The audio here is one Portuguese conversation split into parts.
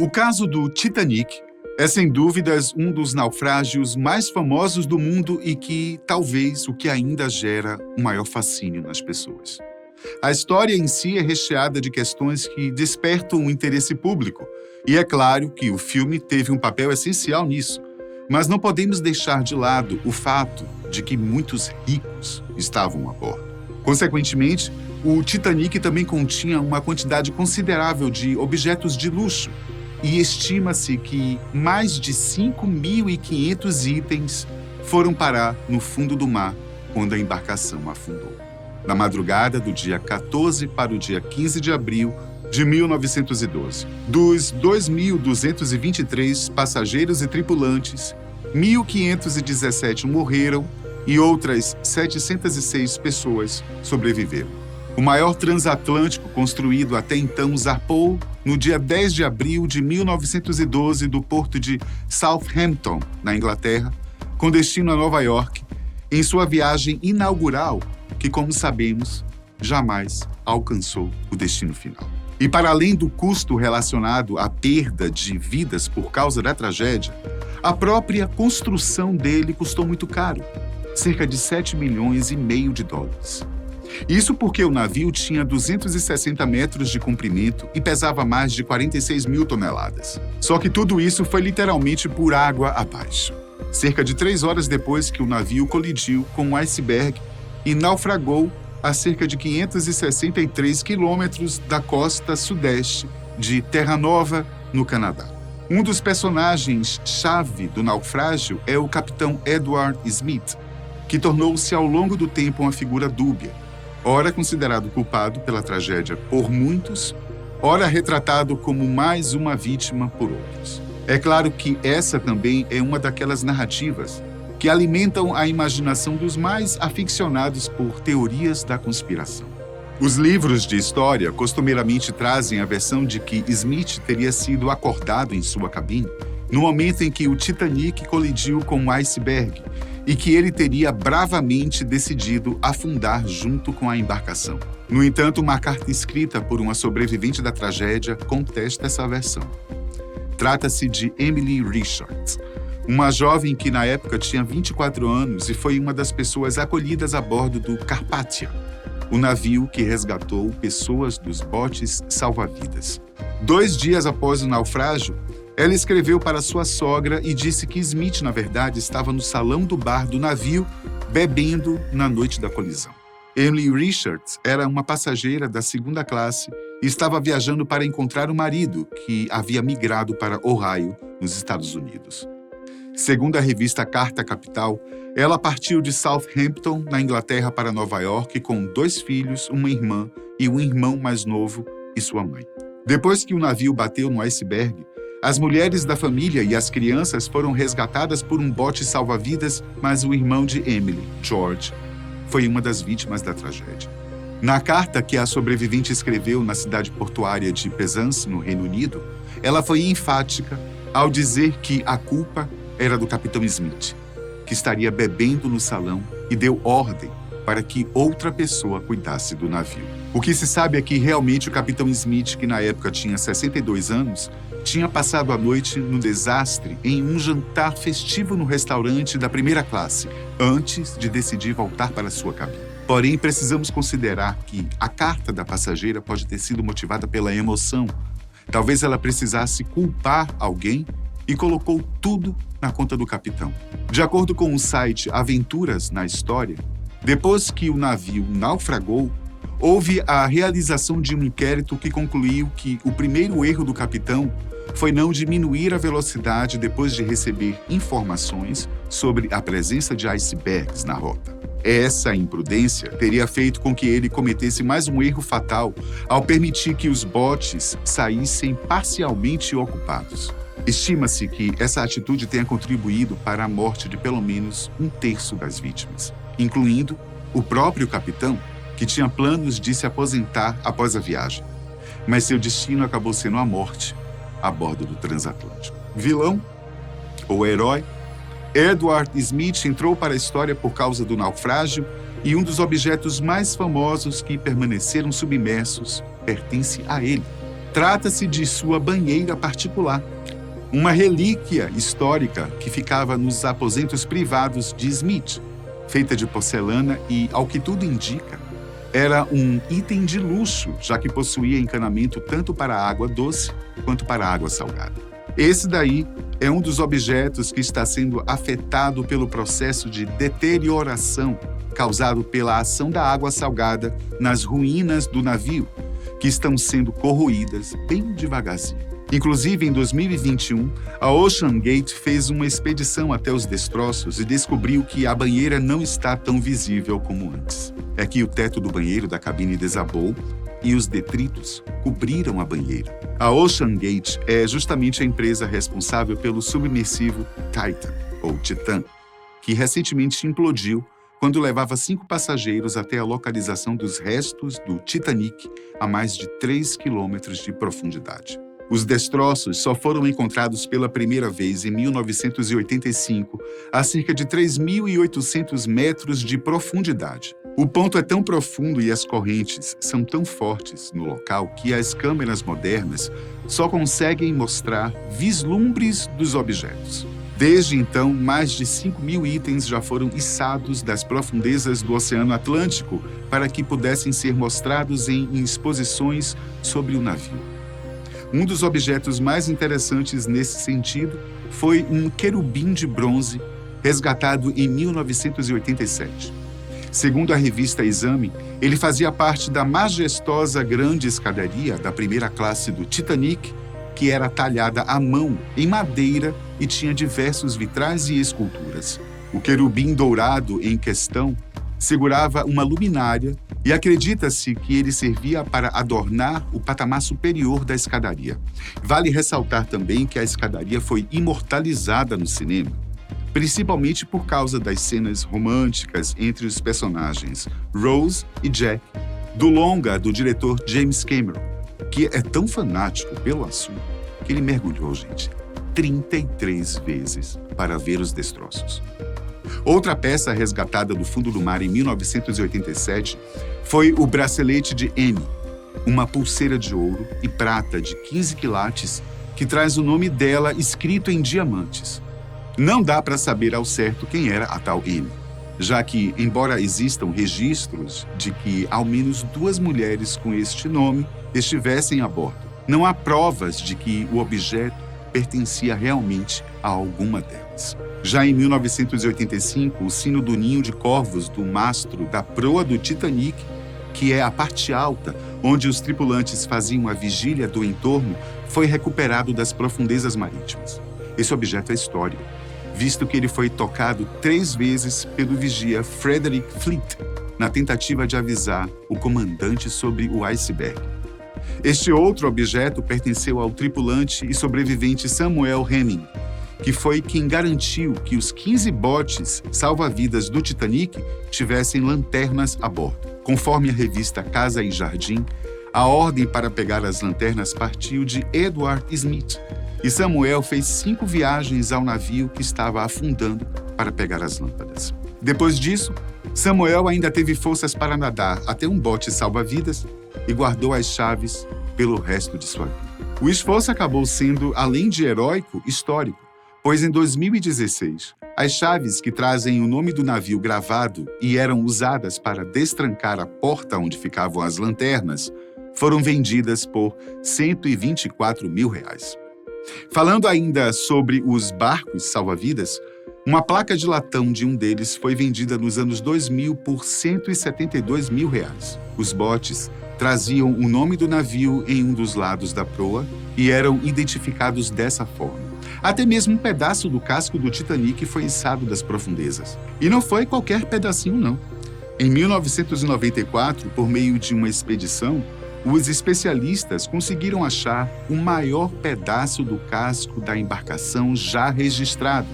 O caso do Titanic é, sem dúvidas, um dos naufrágios mais famosos do mundo e que, talvez, o que ainda gera o maior fascínio nas pessoas. A história em si é recheada de questões que despertam o interesse público, e é claro que o filme teve um papel essencial nisso, mas não podemos deixar de lado o fato de que muitos ricos estavam a bordo. Consequentemente, o Titanic também continha uma quantidade considerável de objetos de luxo, e estima-se que mais de 5.500 itens foram parar no fundo do mar quando a embarcação afundou. Na madrugada do dia 14 para o dia 15 de abril de 1912, dos 2.223 passageiros e tripulantes, 1.517 morreram e outras 706 pessoas sobreviveram. O maior transatlântico construído até então zarpou no dia 10 de abril de 1912 do porto de Southampton, na Inglaterra, com destino a Nova York, em sua viagem inaugural, que, como sabemos, jamais alcançou o destino final. E para além do custo relacionado à perda de vidas por causa da tragédia, a própria construção dele custou muito caro, cerca de 7,5 milhões de dólares. Isso porque o navio tinha 260 metros de comprimento e pesava mais de 46 mil toneladas. Só que tudo isso foi literalmente por água abaixo. Cerca de 3 horas depois que o navio colidiu com um iceberg e naufragou a cerca de 563 quilômetros da costa sudeste de Terra Nova, no Canadá. Um dos personagens-chave do naufrágio é o capitão Edward Smith, que tornou-se ao longo do tempo uma figura dúbia, ora considerado culpado pela tragédia por muitos, ora retratado como mais uma vítima por outros. É claro que essa também é uma daquelas narrativas que alimentam a imaginação dos mais aficionados por teorias da conspiração. Os livros de história costumeiramente trazem a versão de que Smith teria sido acordado em sua cabine no momento em que o Titanic colidiu com um iceberg e que ele teria bravamente decidido afundar junto com a embarcação. No entanto, uma carta escrita por uma sobrevivente da tragédia contesta essa versão. Trata-se de Emily Richards, uma jovem que na época tinha 24 anos e foi uma das pessoas acolhidas a bordo do Carpathia, o navio que resgatou pessoas dos botes salva-vidas. 2 dias após o naufrágio, ela escreveu para sua sogra e disse que Smith, na verdade, estava no salão do bar do navio, bebendo na noite da colisão. Emily Richards era uma passageira da 2ª classe e estava viajando para encontrar o marido, que havia migrado para Ohio, nos Estados Unidos. Segundo a revista Carta Capital, ela partiu de Southampton, na Inglaterra, para Nova York com 2 filhos, uma irmã e um irmão mais novo e sua mãe. Depois que o navio bateu no iceberg, as mulheres da família e as crianças foram resgatadas por um bote salva-vidas, mas o irmão de Emily, George, foi uma das vítimas da tragédia. Na carta que a sobrevivente escreveu na cidade portuária de Penzance, no Reino Unido, ela foi enfática ao dizer que a culpa era do capitão Smith, que estaria bebendo no salão e deu ordem para que outra pessoa cuidasse do navio. O que se sabe é que realmente o capitão Smith, que na época tinha 62 anos, tinha passado a noite no desastre em um jantar festivo no restaurante da 1ª classe, antes de decidir voltar para sua cabine. Porém, precisamos considerar que a carta da passageira pode ter sido motivada pela emoção. Talvez ela precisasse culpar alguém e colocou tudo na conta do capitão. De acordo com o site Aventuras na História, depois que o navio naufragou, houve a realização de um inquérito que concluiu que o primeiro erro do capitão foi não diminuir a velocidade depois de receber informações sobre a presença de icebergs na rota. Essa imprudência teria feito com que ele cometesse mais um erro fatal ao permitir que os botes saíssem parcialmente ocupados. Estima-se que essa atitude tenha contribuído para a morte de pelo menos 1/3 das vítimas, incluindo o próprio capitão, que tinha planos de se aposentar após a viagem. Mas seu destino acabou sendo a morte a bordo do transatlântico. Vilão ou herói? Edward Smith entrou para a história por causa do naufrágio e um dos objetos mais famosos que permaneceram submersos pertence a ele. Trata-se de sua banheira particular, uma relíquia histórica que ficava nos aposentos privados de Smith, feita de porcelana e, ao que tudo indica, era um item de luxo, já que possuía encanamento tanto para a água doce quanto para a água salgada. Esse daí é um dos objetos que está sendo afetado pelo processo de deterioração causado pela ação da água salgada nas ruínas do navio, que estão sendo corroídas bem devagarzinho. Inclusive, em 2021, a Ocean Gate fez uma expedição até os destroços e descobriu que a banheira não está tão visível como antes. É que o teto do banheiro da cabine desabou e os detritos cobriram a banheira. A Ocean Gate é justamente a empresa responsável pelo submersivo Titan, ou Titã, que recentemente implodiu quando levava 5 passageiros até a localização dos restos do Titanic a mais de 3 quilômetros de profundidade. Os destroços só foram encontrados pela primeira vez em 1985, a cerca de 3.800 metros de profundidade. O ponto é tão profundo e as correntes são tão fortes no local que as câmeras modernas só conseguem mostrar vislumbres dos objetos. Desde então, mais de 5.000 itens já foram içados das profundezas do Oceano Atlântico para que pudessem ser mostrados em exposições sobre o navio. Um dos objetos mais interessantes nesse sentido foi um querubim de bronze resgatado em 1987. Segundo a revista Exame, ele fazia parte da majestosa grande escadaria da primeira classe do Titanic, que era talhada à mão, em madeira, e tinha diversos vitrais e esculturas. O querubim dourado em questão segurava uma luminária e acredita-se que ele servia para adornar o patamar superior da escadaria. Vale ressaltar também que a escadaria foi imortalizada no cinema, principalmente por causa das cenas românticas entre os personagens Rose e Jack, do longa do diretor James Cameron, que é tão fanático pelo assunto que ele mergulhou, 33 vezes para ver os destroços. Outra peça resgatada do fundo do mar em 1987 foi o bracelete de Annie, uma pulseira de ouro e prata de 15 quilates que traz o nome dela escrito em diamantes. Não dá para saber ao certo quem era a tal Annie, já que, embora existam registros de que ao menos 2 mulheres com este nome estivessem a bordo, não há provas de que o objeto pertencia realmente a alguma delas. Já em 1985, o sino do ninho de corvos do mastro da proa do Titanic, que é a parte alta onde os tripulantes faziam a vigília do entorno, foi recuperado das profundezas marítimas. Esse objeto é histórico, visto que ele foi tocado 3 vezes pelo vigia Frederick Fleet, na tentativa de avisar o comandante sobre o iceberg. Este outro objeto pertenceu ao tripulante e sobrevivente Samuel Hemming, que foi quem garantiu que os 15 botes salva-vidas do Titanic tivessem lanternas a bordo. Conforme a revista Casa e Jardim, a ordem para pegar as lanternas partiu de Edward Smith, e Samuel fez 5 viagens ao navio que estava afundando para pegar as lâmpadas. Depois disso, Samuel ainda teve forças para nadar até um bote salva-vidas e guardou as chaves pelo resto de sua vida. O esforço acabou sendo, além de heróico, histórico, pois em 2016, as chaves que trazem o nome do navio gravado e eram usadas para destrancar a porta onde ficavam as lanternas foram vendidas por R$124 mil. Falando ainda sobre os barcos salva-vidas, uma placa de latão de um deles foi vendida nos anos 2000 por R$172 mil. Os botes traziam o nome do navio em um dos lados da proa e eram identificados dessa forma. Até mesmo um pedaço do casco do Titanic foi içado das profundezas. E não foi qualquer pedacinho, não. Em 1994, por meio de uma expedição, os especialistas conseguiram achar o maior pedaço do casco da embarcação já registrado,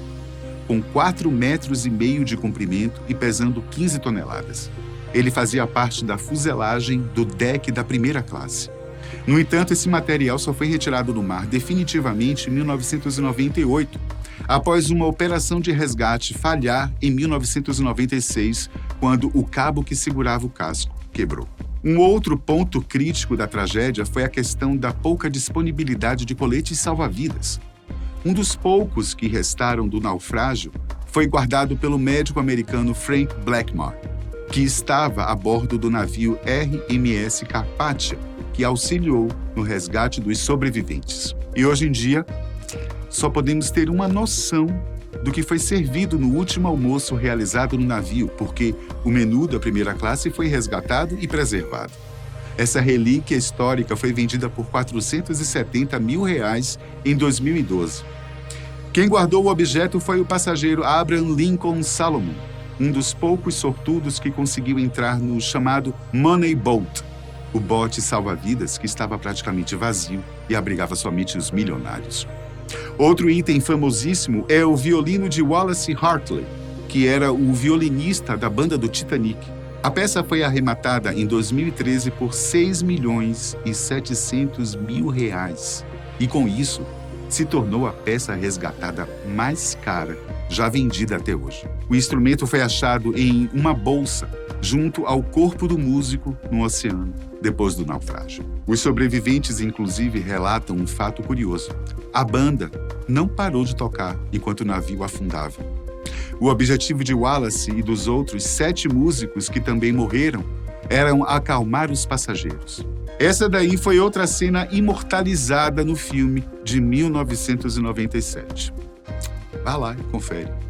com 4,5 metros de comprimento e pesando 15 toneladas. Ele fazia parte da fuselagem do deck da primeira classe. No entanto, esse material só foi retirado do mar definitivamente em 1998, após uma operação de resgate falhar em 1996, quando o cabo que segurava o casco quebrou. Um outro ponto crítico da tragédia foi a questão da pouca disponibilidade de coletes salva-vidas. Um dos poucos que restaram do naufrágio foi guardado pelo médico americano Frank Blackmore, que estava a bordo do navio RMS Carpathia, que auxiliou no resgate dos sobreviventes. E hoje em dia, só podemos ter uma noção do que foi servido no último almoço realizado no navio, porque o menu da primeira classe foi resgatado e preservado. Essa relíquia histórica foi vendida por R$470 mil em 2012. Quem guardou o objeto foi o passageiro Abraham Lincoln Salomon, um dos poucos sortudos que conseguiu entrar no chamado Money Boat, o bote salva-vidas que estava praticamente vazio e abrigava somente os milionários. Outro item famosíssimo é o violino de Wallace Hartley, que era o violinista da banda do Titanic. A peça foi arrematada em 2013 por R$6.7 mil e, com isso, se tornou a peça resgatada mais cara já vendida até hoje. O instrumento foi achado em uma bolsa junto ao corpo do músico no oceano, depois do naufrágio. Os sobreviventes, inclusive, relatam um fato curioso. A banda não parou de tocar enquanto o navio afundava. O objetivo de Wallace e dos outros 7 músicos que também morreram eram acalmar os passageiros. Essa daí foi outra cena imortalizada no filme de 1997. Vá lá e confere.